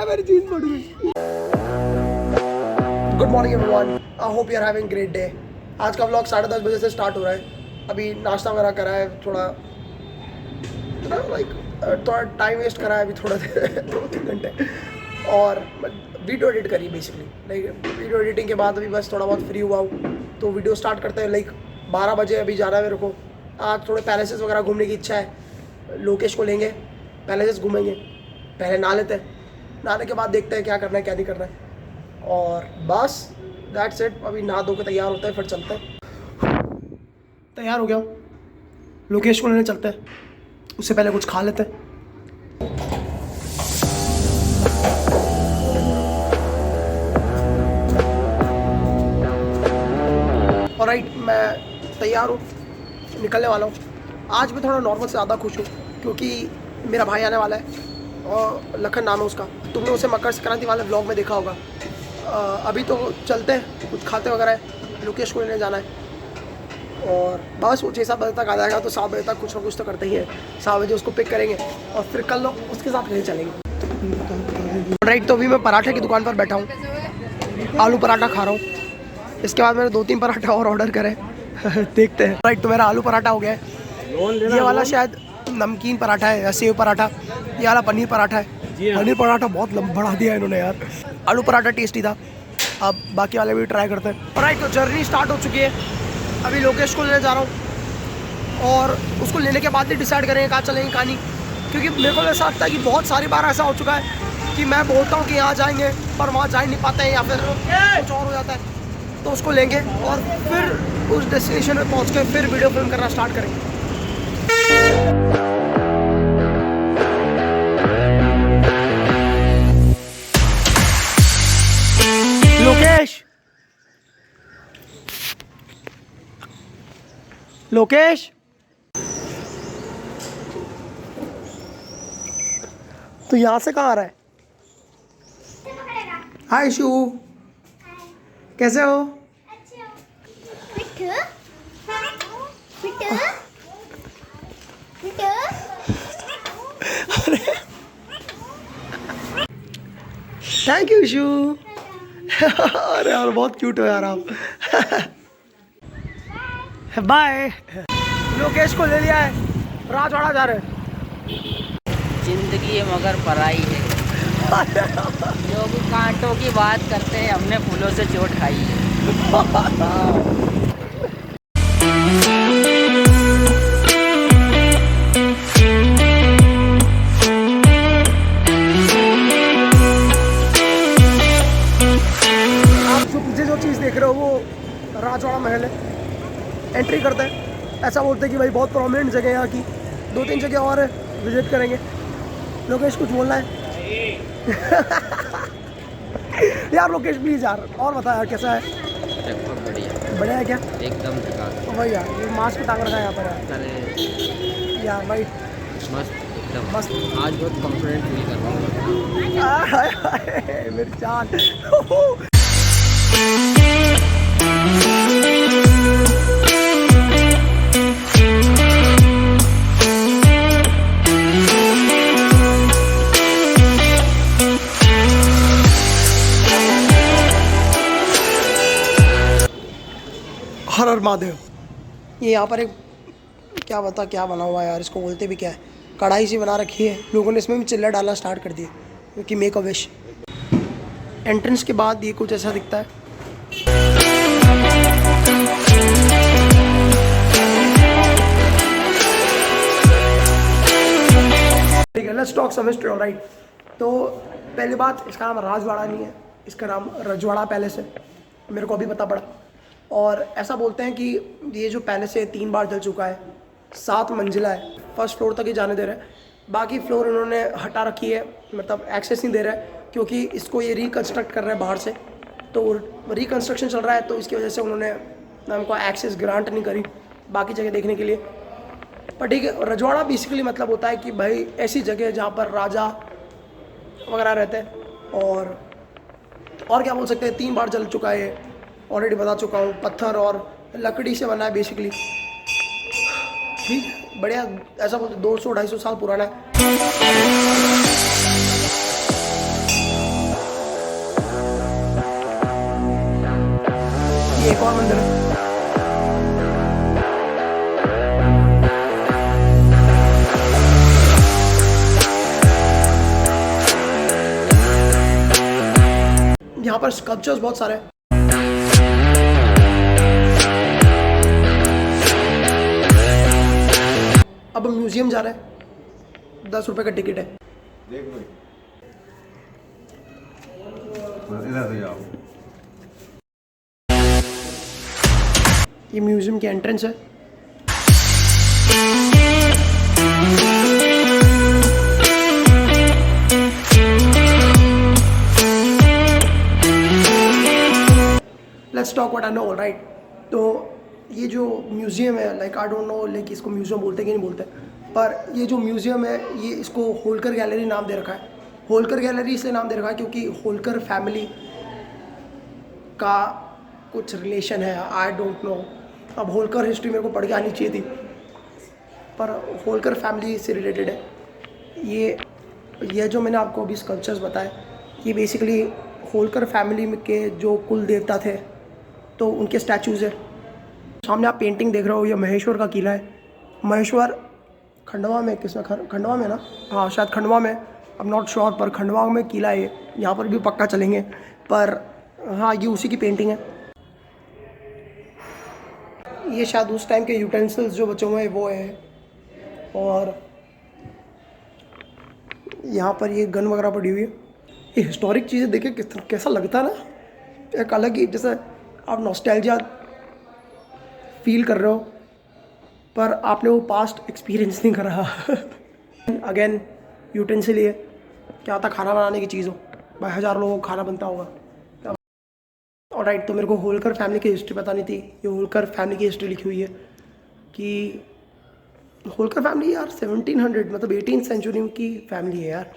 मेरी जीन्स फट गई। Good morning everyone, I hope you are having great day. आज का व्लॉग 10:30 बजे से स्टार्ट हो रहा है। अभी नाश्ता वगैरह करा है, थोड़ा टाइम वेस्ट करा है अभी थोड़ा 2-3 घंटे, और वीडियो एडिट करी बेसिकली। वीडियो एडिटिंग के बाद अभी बस थोड़ा बहुत फ्री हुआ हूँ, तो वीडियो स्टार्ट करते हैं। 12 बजे अभी जाना है मेरे को। आज थोड़े पैलेसेस वगैरह घूमने की इच्छा है। लोकेश को लेंगे, पैलेसेस घूमेंगे। पहले नहा लेते हैं, नहाने के बाद देखते हैं क्या करना है क्या नहीं करना है, और बस दैट्स इट। अभी नहा धो के तैयार होते हैं, फिर चलते हैं। तैयार हो गया हूँ, लोकेश को लेने चलते हैं। उससे पहले कुछ खा लेते हैं। ऑलराइट, मैं तैयार हूँ, निकलने वाला हूँ। आज मैं थोड़ा नॉर्मल से ज़्यादा खुश हूँ क्योंकि मेरा भाई आने वाला है, और लखन नाम है उसका। तुमने उसे मकर संक्रांति वाले व्लॉग में देखा होगा। अभी तो चलते हैं, कुछ खाते वगैरह है, लोकेश को लेने जाना है, और बस वो 6-7 बजे तक आ जाएगा। तो 7 बजे तक कुछ ना कुछ तो करते ही है। 7 बजे उसको पिक करेंगे और फिर कल लोग उसके साथ कहीं चलेंगे। राइट, तो अभी मैं पराठे की दुकान पर बैठा हूँ, आलू पराठा खा रहा हूँ। इसके बाद मैंने 2-3 पराठा और ऑर्डर करे देखते हैं। राइट, तो मेरा आलू पराठा हो गया है। ये वाला शायद नमकीन पराठा है या सेव पराठा, ये वाला पनीर पराठा है। पनीर पराठा बहुत बढ़ा दिया इन्होंने यार। आलू पराठा टेस्टी था, अब बाकी वाले भी ट्राई करते हैं। राइट, तो जर्नी स्टार्ट हो चुकी है। अभी लोकेश को लेने जा रहा हूँ, और उसको लेने के बाद ही डिसाइड करेंगे कहाँ चलेंगे कहाँ नहीं। क्योंकि मेरे को ऐसा लगता है कि बहुत सारी बार ऐसा हो चुका है कि मैं बोलता हूँ कि यहाँ जाएंगे, पर वहाँ जा ही नहीं पाते हैं, या फिर कुछ और हो जाता है। तो उसको लेंगे और फिर उस डेस्टिनेशन पे पहुँच के फिर वीडियो फिल्म करना स्टार्ट करेंगे। लोकेश, लोकेश, तो यहाँ से कहाँ आ रहा है? हाय शू, कैसे हो? थैंक यू शू। अरे यार बहुत क्यूट हो यार आप। बाय। लोकेश को ले लिया है, राजवाड़ा जा रहे हैं। जिंदगी है मगर पराई है। जो भी कांटों की बात करते हैं, हमने फूलों से चोट खाई है। आप जो पीछे जो चीज़ देख रहे हो वो राजवाड़ा महल है। एंट्री करते हैं, ऐसा बोलते हैं कि भाई बहुत प्रोमिनेंट जगह है यहाँ की। 2-3 जगह और विजिट करेंगे। लोकेश कुछ बोलना है? यार लोकेश प्लीज यार, और बता यार कैसा है? बहुत बढ़िया, बढ़िया है क्या? एकदम झकास। भाई यार ये मास्क टांग रखा है यहाँ पर यार। अरे यार भाई मस्त, एकदम मस्त। आज बहुत कॉन्फिडेंट फील कर रहा हूँ। मेरी जान। हर हर महादेव। ये यहाँ पर एक क्या बना हुआ है यार, इसको बोलते भी क्या है, कढ़ाई सी बना रखी है। लोगों ने इसमें भी चिल्ला डालना स्टार्ट कर दिया क्योंकि मेक अ विश। एंट्रेंस के बाद ये कुछ ऐसा दिखता है। ठीक है, let's talk some history. Alright, तो पहली बात, इसका नाम राजवाड़ा नहीं है, इसका नाम रजवाड़ा पैलेस है। मेरे को अभी पता पड़ा। और ऐसा बोलते हैं कि ये जो पैलेस है 3 बार जल चुका है। 7 मंजिला है, फर्स्ट फ्लोर तक ही जाने दे रहे हैं, बाकी फ्लोर इन्होंने हटा रखी है, मतलब एक्सेस नहीं दे रहा है क्योंकि इसको ये रिकन्स्ट्रक्ट कर रहे हैं बाहर से। तो रिकन्स्ट्रक्शन चल रहा है, तो इसकी वजह से उन्होंने हमको एक्सेस ग्रांट नहीं करी बाकी जगह देखने के लिए। पर ठीक है, रजवाड़ा बेसिकली मतलब होता है कि भाई ऐसी जगह जहाँ पर राजा वगैरह रहते हैं। और क्या बोल सकते हैं, 3 बार जल चुका है, ऑलरेडी बता चुका हूँ। पत्थर और लकड़ी से बना है बेसिकली। ठीक बढ़िया, ऐसा बोलते 200-250 साल पुराना है। ये एक और मंदिर है। यहाँ पर स्कल्पचर्स बहुत सारे हैं। अब हम म्यूजियम जा रहे हैं, 10 रुपए का टिकट है। देख भाई, इधर से जाओ। ये म्यूजियम की एंट्रेंस है। Let's talk what I know, right. तो ये जो म्यूज़ियम है, like I don't know like इसको म्यूज़ियम बोलते कि नहीं बोलते, पर ये जो म्यूज़ियम है ये इसको होलकर गैलरी नाम दे रखा है। होलकर गैलरी इसलिए नाम दे रखा है क्योंकि होलकर फैमिली का कुछ रिलेशन है, आई डोंट नो। अब होलकर हिस्ट्री मेरे को पढ़ के आनी चाहिए थी, पर होलकर फैमिली से रिलेटेड है। ये जो मैंने आपको अभी स्कल्पचर्स बताए, ये बेसिकली होलकर फैमिली के जो कुल देवता थे तो उनके स्टैचूज़ है। सामने आप पेंटिंग देख रहे हो, ये महेश्वर का किला है। महेश्वर खंडवा में, किसमें, खंडवा में ना, हाँ शायद खंडवा में, अब नॉट श्योर, पर खंडवा में किला है। यहाँ पर भी पक्का चलेंगे, पर हाँ ये उसी की पेंटिंग है। ये शायद उस टाइम के यूटेंसिल्स जो बचे हुए हैं वो है। और यहाँ पर ये गन वगैरह पड़ी हुई है। ये हिस्टोरिक चीज़ें देखे कैसा लगता है ना, एक अलग ही, जैसे आप नॉस्टैल्जिया फील कर रहे हो पर आपने वो पास्ट एक्सपीरियंस नहीं करा। अगेन यूटेंसिल, ये क्या होता, खाना बनाने की चीज़ हो, भाई 1000 लोगों का खाना बनता होगा। ऑलराइट, तो मेरे को होलकर फैमिली की हिस्ट्री पता नहीं थी। ये होलकर फैमिली की हिस्ट्री लिखी हुई है कि होलकर फैमिली यार 1700 मतलब 18th सेंचुरी की फैमिली है यार,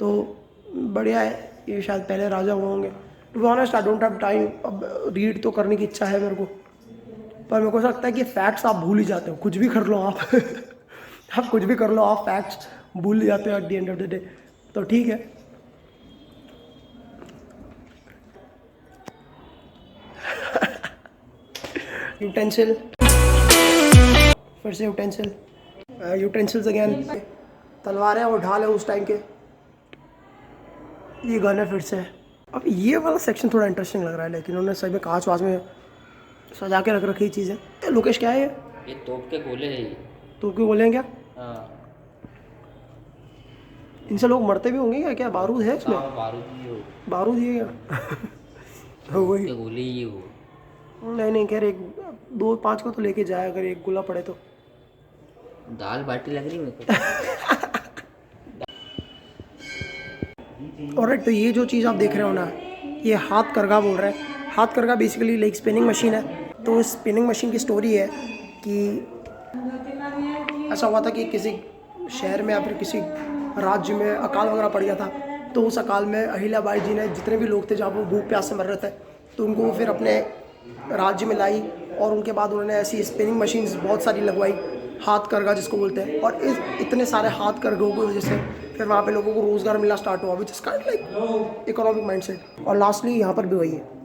तो बढ़िया है। ये शायद पहले राजा हुए होंगे। To be honest I don't have time, अब रीड तो करने की इच्छा है मेरे को, पर मेरे को ऐसा लगता है कि फैक्ट्स आप भूल ही जाते हो, कुछ भी कर लो आप। आप कुछ भी कर लो, आप फैक्ट्स भूल जाते हो at the end of the day. तो ठीक है, यूटेंसिल, फिर से यूटेंसिल, यूटेंसिल्स अगेन, तलवारें और ढाल है उस टाइम के। ये गन है फिर से। अब ये वाला सेक्शन थोड़ा इंटरेस्टिंग लग रहा है, लेकिन उन्होंने सही में कांच वाच में सजा के रख रखी चीज़ें। लोकेश क्या है ये तोप के गोले हैं ये। तो क्यों बोलें क्या? हाँ, इनसे लोग मरते भी होंगे क्या? क्या बारूद है इसमें? बारूद ही हो, बारूद ही है क्या? तो वही, के गोले ही हो। नहीं कह रहे 2-5 को तो लेके जाए अगर एक गोला पड़े तो। दाल बाटी लग रही मेरे को। ऑलराइट, तो ये जो चीज़ आप देख रहे हो ना, ये हाथ करगा बोल रहे हैं। हाथ करगा बेसिकली लाइक स्पिनिंग मशीन है। तो इस स्पिनिंग मशीन की स्टोरी है कि ऐसा हुआ था कि किसी शहर में या फिर किसी राज्य में अकाल वगैरह पड़ गया था। तो उस अकाल में अहिल्याबाई जी ने जितने भी लोग थे जहाँ वो भूख प्यास से मर रहे थे, तो उनको वो फिर अपने राज्य में लाई, और उनके बाद उन्होंने ऐसी स्पिनिंग मशीन्स बहुत सारी लगवाई, हाथ करगा जिसको बोलते हैं। और इतने सारे हाथ करगों की वजह से फिर वहाँ पे लोगों को रोज़गार मिलना स्टार्ट हुआ, which is kind like economic mindset. और लास्टली यहाँ पर भी वही है।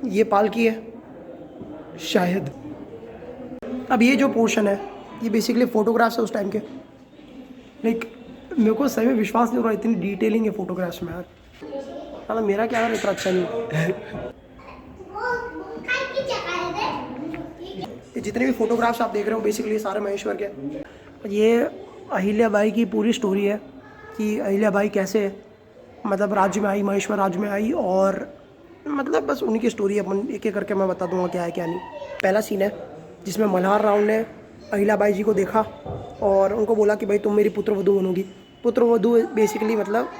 ये पालकी है शायद। अब ये जो पोर्शन है ये बेसिकली फ़ोटोग्राफ्स है उस टाइम के। लाइक मेरे को सही में विश्वास नहीं हो रहा, इतनी डिटेलिंग है फ़ोटोग्राफ्स में यार। मतलब मेरा क्या यार इतना अच्छा नहीं है। ये जितने भी फ़ोटोग्राफ्स आप देख रहे हो बेसिकली सारे महेश्वर के। ये अहिल्याबाई की पूरी स्टोरी है कि अहिल्याबाई कैसे मतलब राज्य में आई, महेश्वर राज्य में आई, और मतलब बस उन्हीं की स्टोरी अपन एक एक करके मैं बता दूंगा क्या है क्या नहीं। पहला सीन है जिसमें मल्हार राव ने अहिल्याबाई जी को देखा और उनको बोला कि भाई तुम मेरी पुत्रवधू बनोगी। पुत्रवधू बेसिकली मतलब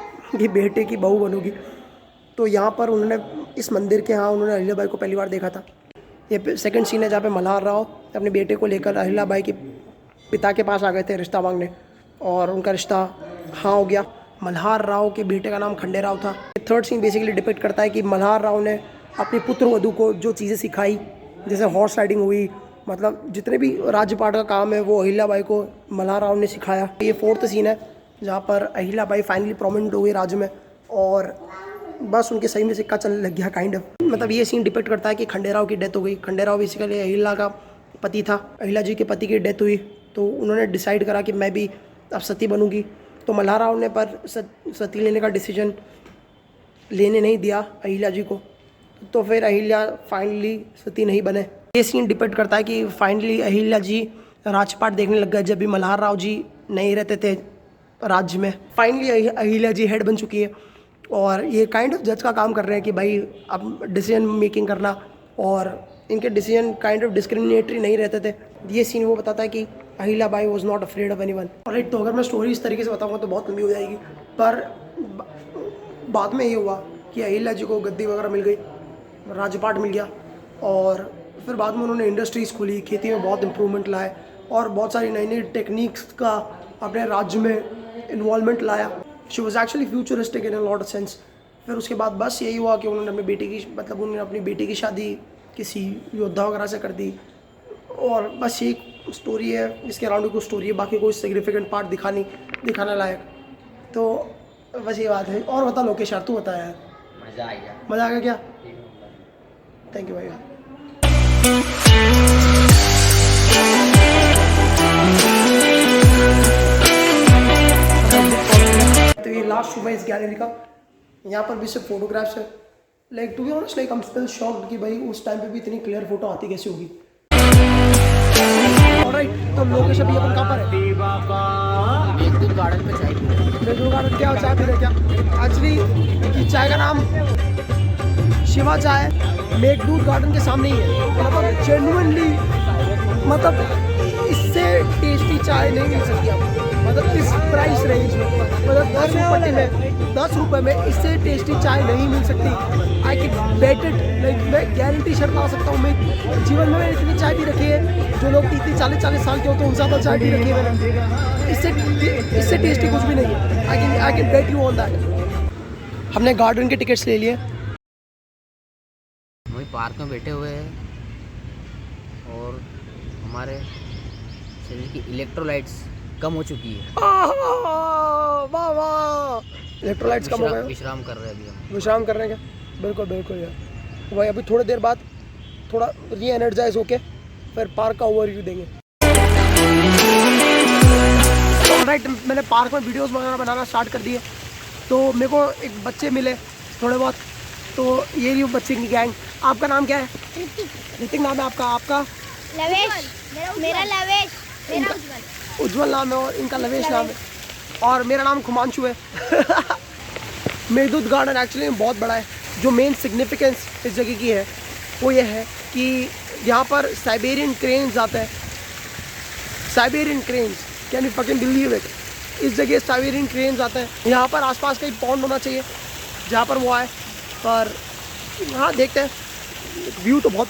ये बेटे की बहू बनोगी। तो यहाँ पर उन्होंने इस मंदिर के यहाँ उन्होंने अहिल्याबाई को पहली बार देखा था। ये सेकंड सीन है जहाँ पे मल्हार राव अपने बेटे को लेकर अहिल्याबाई के पिता के पास आ गए थे रिश्ता मांगने, और उनका रिश्ता हाँ हो गया। मल्हार राव के बेटे का नाम खंडे राव था। थर्ड सीन बेसिकली डिपिक्ट करता है कि मल्हार राव ने अपनी पुत्र वधू को जो चीज़ें सिखाई, जैसे हॉर्स राइडिंग हुई, मतलब जितने भी राज्यपाट का काम है वो अहिल्याबाई को मल्हार राव ने सिखाया। ये फोर्थ सीन है जहाँ पर अहिल्याबाई फाइनली प्रोमिनेंट हो गई राज्य में और बस उनके सही में सिक्का चलने लग गया काइंड ऑफ। मतलब ये सीन डिपेक्ट करता है कि खंडेराव की डेथ हो गई। खंडेराव बेसिकली अहिल्या का पति था। अहिल्या जी के पति की डेथ हुई तो उन्होंने डिसाइड करा कि मैं भी अब सती बनूंगी। तो मल्हार राव ने पर सती लेने का डिसीजन लेने नहीं दिया अहिल्या जी को, तो फिर अहिल्या फाइनली सती नहीं बने। ये सीन डिपेक्ट करता है कि फाइनली अहिल्या जी राजपाट देखने लग गए जब भी मल्हार राव जी नहीं रहते थे राज्य में। फाइनली अहिल्या जी हेड बन चुकी है और ये काइंड ऑफ जज का काम कर रहे हैं कि भाई अब डिसीजन मेकिंग करना, और इनके डिसीजन काइंड ऑफ डिस्क्रिमिनेटरी नहीं रहते थे। ये सीन वो बताता है कि Ahilyabai was not afraid of anyone. Alright, तो अगर मैं स्टोरी इस तरीके से बताऊंगा तो बहुत लंबी हो जाएगी, पर बाद में ये हुआ कि अहिल्या जी को गद्दी वगैरह मिल गई, राजपाट मिल गया, और फिर बाद में उन्होंने इंडस्ट्रीज़ खोली, खेती में बहुत इंप्रूवमेंट लाए और बहुत सारी नई नई टेक्निक्स का अपने राज्य में इन्वॉल्वमेंट लाया। She was actually futuristic in a lot of sense. फिर उसके बाद बस यही हुआ कि उन्होंने अपनी बेटी की उन्होंने अपनी बेटी की शादी किसी योद्धा वगैरह से कर दी, और बस ये स्टोरी है, इसके अराउंड कोई स्टोरी है, बाकी कोई सिग्निफिकेंट पार्ट दिखाने लायक। तो बस ये बात है। और बता लोकेश यार, तू बता यार। मज़ा आ गया। मज़ा आ गया क्या? थैंक यू भाई। तो ये लास्ट शो है इस गैलरी का। यहाँ पर भी सिर्फ फोटोग्राफ्स है। Like to be honest, like I am still shocked कि भाई उस टाइम पे भी इतनी क्लियर फोटो आती कैसे होगी। ऑलराइट, तो लोकेश अभी अपन कहाँ पर है? मेघदूत गार्डन पे चाय पी रहे हैं। मेघदूत गार्डन क्या चाय पी रहे क्या? एक्चुअली चाय का नाम शिवा चाय मेघदूत गार्डन के सामने ही है। मतलब जेन्युइनली, मतलब इससे टेस्टी चाय नहीं मिल सकती आपको। मतलब इस प्राइस रेंज में, मतलब 10 रुपये में इससे टेस्टी चाय नहीं मिल सकती। I can bet it, like मैं गारंटी शर्मा सकता हूँ। मैं जीवन में मैंने इतनी चाय पी रखी है, जो लोग 30-40 साल के होते हैं उनसे ज़्यादा चाय पी रखी है मैंने। इससे टेस्टी कुछ भी नहीं है। I can bet you on that. हमने गार्डन के टिकट्स ले लिए। वही पार्क में बैठे हुए हैं और हमारे शरीर की इलेक्ट्रोलाइट्स कम हो चुकी है। वाह वाह, इलेक्ट्रोलाइट्स कम हो गए। विश्राम कर रहे हैं अभी हम। विश्राम कर रहे हैं क्या? बिल्कुल बिल्कुल यार। भाई अभी थोड़ी देर बाद थोड़ा री एनर्जाइज होके फिर पार्क का ओवरव्यू देंगे। ऑलराइट, मैंने पार्क में वीडियोस वगैरह बनाना स्टार्ट कर दिए, तो मेरे को एक बच्चे मिले थोड़े बहुत, तो ये रही बच्चे की गैंग। आपका नाम क्या है? ऋतिक नाम है आपका? आपका? लवेश। मेरा लवेश। मेरा उज्जवल नाम है और इनका लवेश नाम है, और मेरा नाम खुमांशु है। मेघदूत गार्डन एक्चुअली बहुत बड़ा है। जो मेन सिग्निफिकेंस इस जगह की है वो ये है कि यहाँ पर साइबेरियन क्रेन्स आते हैं। Siberian cranes, can you fucking believe it? इस जगह साइबेरियन क्रेन्स आते हैं। यहाँ पर आसपास कहीं पॉन्ड होना चाहिए जहाँ पर वो आए, पर हाँ देखते हैं। व्यू तो बहुत,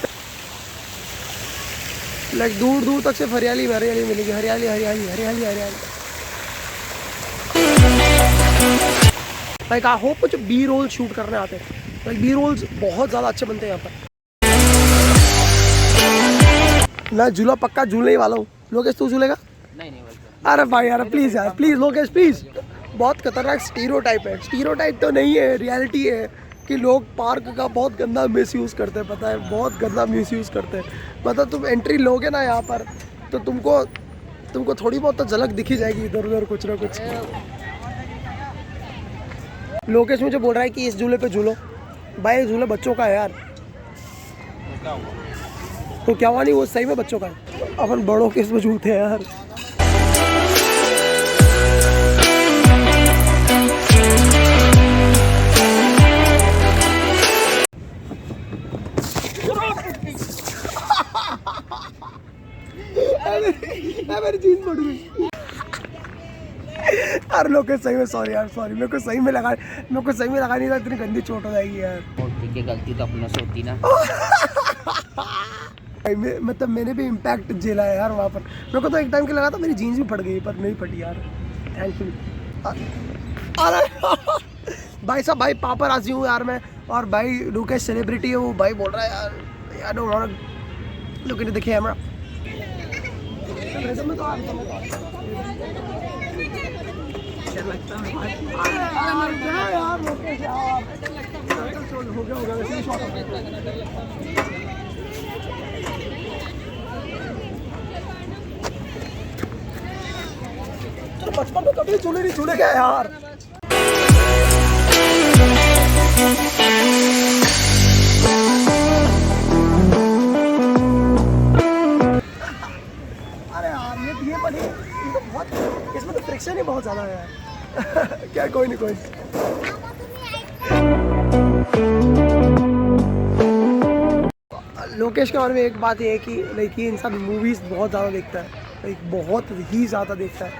लाइक दूर दूर तक सिर्फ हरियाली हरियाली मिलेगी। हरियाली हरियाली हरियाली हरियाली। लाइक आई होप कुछ बी रोल शूट करने आते हैं। लाइक बी रोल्स बहुत ज़्यादा अच्छे बनते हैं यहाँ पर। मैं झूला पक्का झूलने ही वाला हूँ। लोकेश तू झूलेगा? नहीं नहीं, अरे भाई यार प्लीज़ यार, प्लीज़ लोकेश प्लीज़। बहुत खतरनाक स्टीरियोटाइप है। स्टीरियोटाइप तो नहीं है, रियलिटी है कि लोग पार्क का बहुत गंदा मिसयूज़ करते हैं। पता है, बहुत गंदा मिसयूज़ करते हैं। मतलब तुम एंट्री लोगे ना यहाँ पर तो तुमको थोड़ी बहुत तो झलक दिखी जाएगी इधर उधर कुछ ना कुछ। लोकेश मुझे बोल रहा है कि इस झूले पे झूलो। भाई ये झूला बच्चों का है यार। तो क्या हुआ? नहीं, वो सही में बच्चों का है। अपन बड़ों के इसमें झूलते हैं यार। मेरी जीन्स फट गई। यार लोकेश सही में सॉरी यार, सॉरी। मेरे को सही में लगा नहीं था इतनी गंदी चोट हो जाएगी यार। ठीक है, गलती तो अपने से होती ना। मतलब मैंने भी इम्पैक्ट झेला है यार वहाँ पर। मेरे को तो एक टाइम के लगा था मेरी जीन्स भी फट गई, पर नहीं फटी यार, थैंकफुली। भाई साहब, भाई पापराज़ी हूँ यार मैं, और भाई लुकेश सेलिब्रिटी है, वो भाई बोल रहा है यार I don't want to look into the camera. क्या लगता है यार मुकेश यार, हो गया वैसे ही शॉट। चलो बचपन में कभी झूले नहीं झूले गए यार। अरे यार ये बड़ी, ये तो बहुत, इसमें तो फ्रिक्शन ही बहुत ज़्यादा है यार। क्या कोई नहीं, कोई नहीं। लोकेश के बारे में एक बात ये है कि लाइक ये इंसान मूवीज़ बहुत ज़्यादा देखता है, लाइक बहुत ही ज़्यादा देखता है।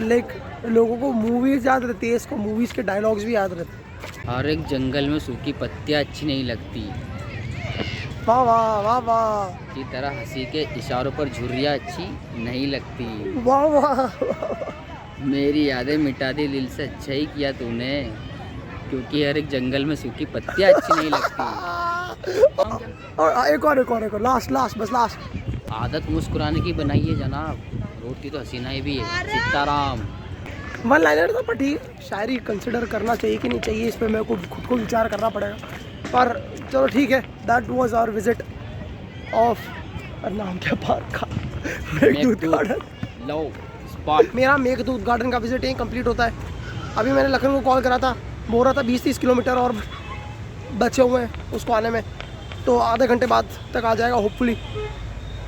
लाइक लोगों को मूवीज़ याद रहती है, इसको मूवीज़ के डायलॉग्स भी याद रहते हैं। हर एक जंगल में सूखी पत्तियाँ अच्छी नहीं लगती, वाह वाह वाह वाह की तरह हंसी के इशारों पर झुर्रियाँ अच्छी नहीं लगती। वाह वाह। मेरी यादें मिटा दी दिल से, अच्छा ही किया तूने, क्योंकि हर एक जंगल में सूखी पत्तियाँ अच्छी नहीं लगती। और एक और लास्ट बस लास्ट। आदत मुस्कुराने की बनाई है जनाब, रोटी तो हसीनाएं भी है। सीताराम। वन लाइनर था, पर ठीक, शायरी कंसिडर करना चाहिए कि नहीं चाहिए, इस पर मेरे को खुद को विचार करना पड़ेगा, पर चलो ठीक है। That was our visit of, नाम क्या पार्क का, मेघदूत गार्डन। लो स्पॉट। मेरा मेघदूत गार्डन का विजिट यहीं कंप्लीट होता है। अभी मैंने लखन को कॉल करा था, बोल रहा था 20-30 किलोमीटर और बचे हुए हैं उसको आने में, तो आधे घंटे बाद तक आ जाएगा होपफुली।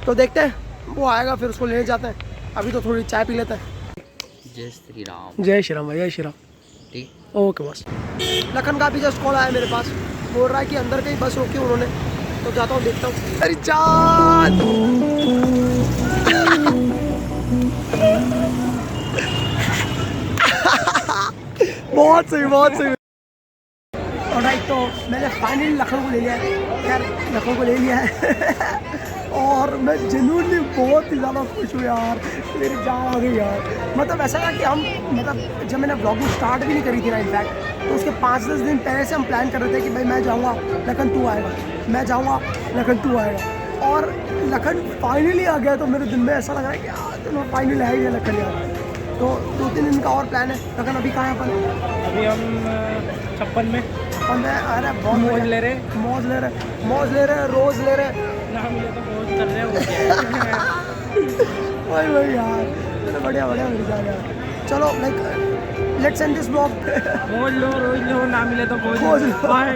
तो देखते हैं, वो आएगा फिर उसको लेने जाते हैं। अभी तो थोड़ी चाय पी लेते हैं। जय श्री राम। जय श्री राम भाई, जय श्री राम। ठीक। ओके बस। लखन का भी जस्ट कॉल आया मेरे पास, बोल रहा है कि अंदर कहीं बस रोकी उन्होंने, तो जाता हूँ देखता हूँ। अरे जान बहुत सही बहुत सही। ऑलराइट, तो मैंने फाइनली लखन को ले लिया है यार, लखन को ले लिया है और मैं जेन्युइनली बहुत ही ज़्यादा खुश हूँ यार, मेरी जान आ गई यार। मतलब ऐसा था कि हम, मतलब जब मैंने ब्लॉगिंग स्टार्ट भी नहीं करी थी ना इनफैक्ट, तो उसके 5-10 दिन पहले से हम प्लान कर रहे थे कि भाई मैं जाऊँगा लखन तू आएगा, मैं जाऊँगा लखन तू आएगा, और लखन फाइनली आ गया। तो मेरे दिल में ऐसा लग रहा है कि यार चलो फाइनली आ गया लखन यार। तो 2-3 दिन का और प्लान है। लखन अभी कहाँ है अपन? अभी हम 56 में। अरे बहुत मौज ले रहे, रोज़ ले रहे, ना मिले तो बहुत कर रहे हो। वही यार, चलो बढ़िया मिल जाएगा। चलो like let's end this blog. मौज लो, रोज लो, ना मिले तो मौज मौज लो। लो। बाय।